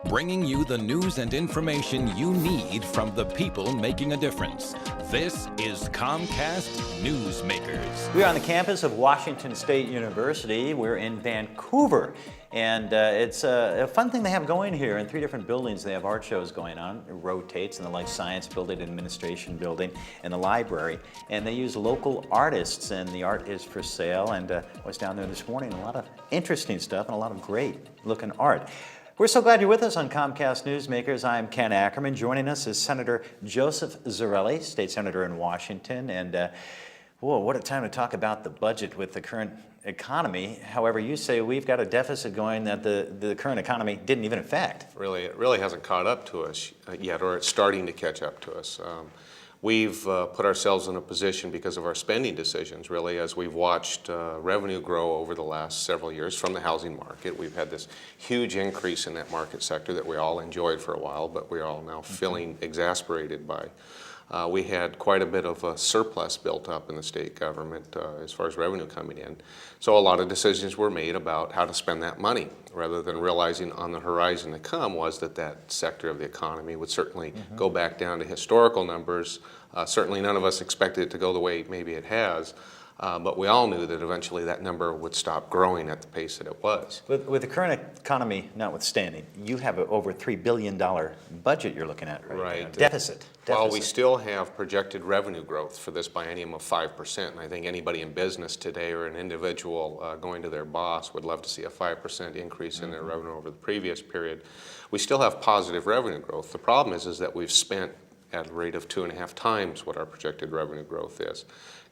Bringing you the news and information you need from the people making a difference. This is Comcast Newsmakers. We're on the campus of Washington State University. We're in Vancouver, and it's a fun thing they have going here. In 3 different buildings, they have art shows going on. It rotates in the Life Science Building, Administration Building, and the library. And they use local artists, and the art is for sale. And I was down there this morning, a lot of interesting stuff and a lot of great-looking art. We're so glad you're with us on Comcast Newsmakers. I'm Ken Ackerman. Joining us is Senator Joseph Zarelli, state senator in Washington. And whoa, what a time to talk about the budget with the current economy. However, you say we've got a deficit going that the current economy didn't even affect. It really hasn't caught up to us yet, or it's starting to catch up to us. We've put ourselves in a position because of our spending decisions, really, as we've watched revenue grow over the last several years from the housing market. We've had this huge increase in that market sector that we all enjoyed for a while, but we're all now feeling exasperated by. We had quite a bit of a surplus built up in the state government as far as revenue coming in. So a lot of decisions were made about how to spend that money, rather than realizing on the horizon to come was that sector of the economy would certainly go back down to historical numbers. Certainly none of us expected it to go the way maybe it has. But we all knew that eventually that number would stop growing at the pace that it was. With the current economy notwithstanding, you have an over $3 billion budget you're looking at right now. Deficit. While we still have projected revenue growth for this biennium of 5%, and I think anybody in business today or an individual going to their boss would love to see a 5% increase in their revenue over the previous period, we still have positive revenue growth. The problem is that we've spent at a rate of 2.5 times what our projected revenue growth is.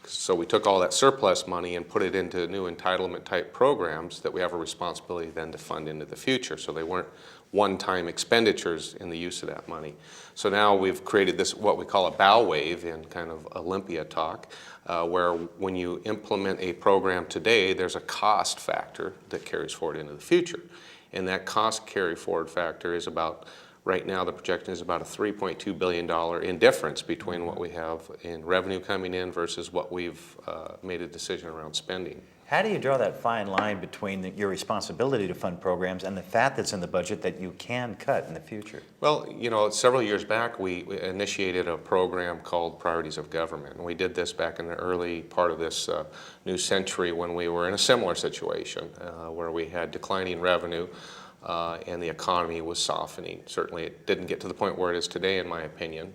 So we took all that surplus money and put it into new entitlement type programs that we have a responsibility then to fund into the future. So they weren't one-time expenditures in the use of that money. So now we've created this, what we call a bow wave in kind of Olympia talk, where when you implement a program today, there's a cost factor that carries forward into the future. And that cost carry forward factor is about, right now the projection is about a $3.2 billion indifference between what we have in revenue coming in versus what we've made a decision around spending. How do you draw that fine line between your responsibility to fund programs and the fat that's in the budget that you can cut in the future? Well, you know, several years back we initiated a program called Priorities of Government. And we did this back in the early part of this new century when we were in a similar situation where we had declining revenue and the economy was softening. Certainly it didn't get to the point where it is today, in my opinion,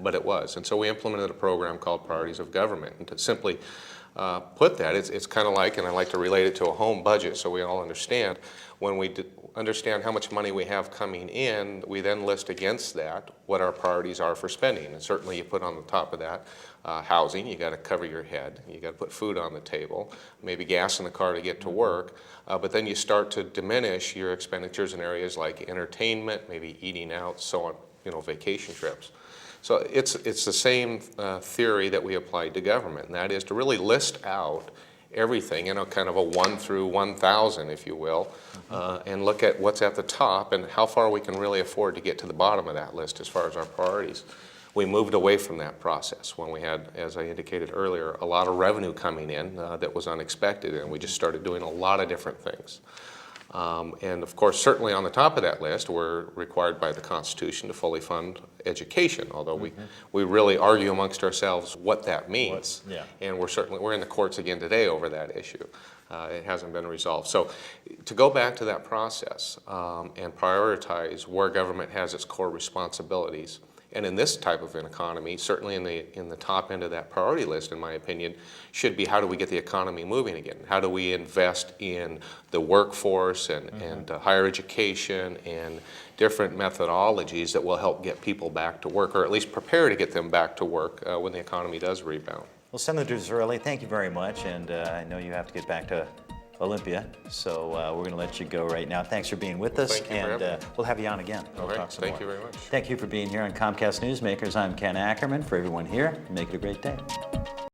but it was. And so we implemented a program called Priorities of Government. And to simply put that, it's kind of like, and I like to relate it to a home budget so we all understand, when we understand how much money we have coming in, we then list against that what our priorities are for spending. And certainly you put on the top of that housing, you got to cover your head, you got to put food on the table, maybe gas in the car to get to work, but then you start to diminish your expenditures in areas like entertainment, maybe eating out, so on, you know, vacation trips. So it's the same theory that we applied to government, and that is to really list out everything in a kind of a 1 through 1,000, if you will, and look at what's at the top and how far we can really afford to get to the bottom of that list as far as our priorities. We moved away from that process when we had, as I indicated earlier, a lot of revenue coming in that was unexpected, and we just started doing a lot of different things. And of course, certainly on the top of that list, we're required by the Constitution to fully fund education, although we really argue amongst ourselves what that means. And we're in the courts again today over that issue. It hasn't been resolved. So to go back to that process and prioritize where government has its core responsibilities, and in this type of an economy, certainly in the top end of that priority list, in my opinion, should be how do we get the economy moving again? How do we invest in the workforce and higher education and different methodologies that will help get people back to work, or at least prepare to get them back to work when the economy does rebound. Well, Senator Zarelli, thank you very much, and I know you have to get back to Olympia, so we're going to let you go right now. Thanks for being with us, and we'll have you on again. All right, thank you very much. Thank you for being here on Comcast Newsmakers. I'm Ken Ackerman. For everyone here, make it a great day.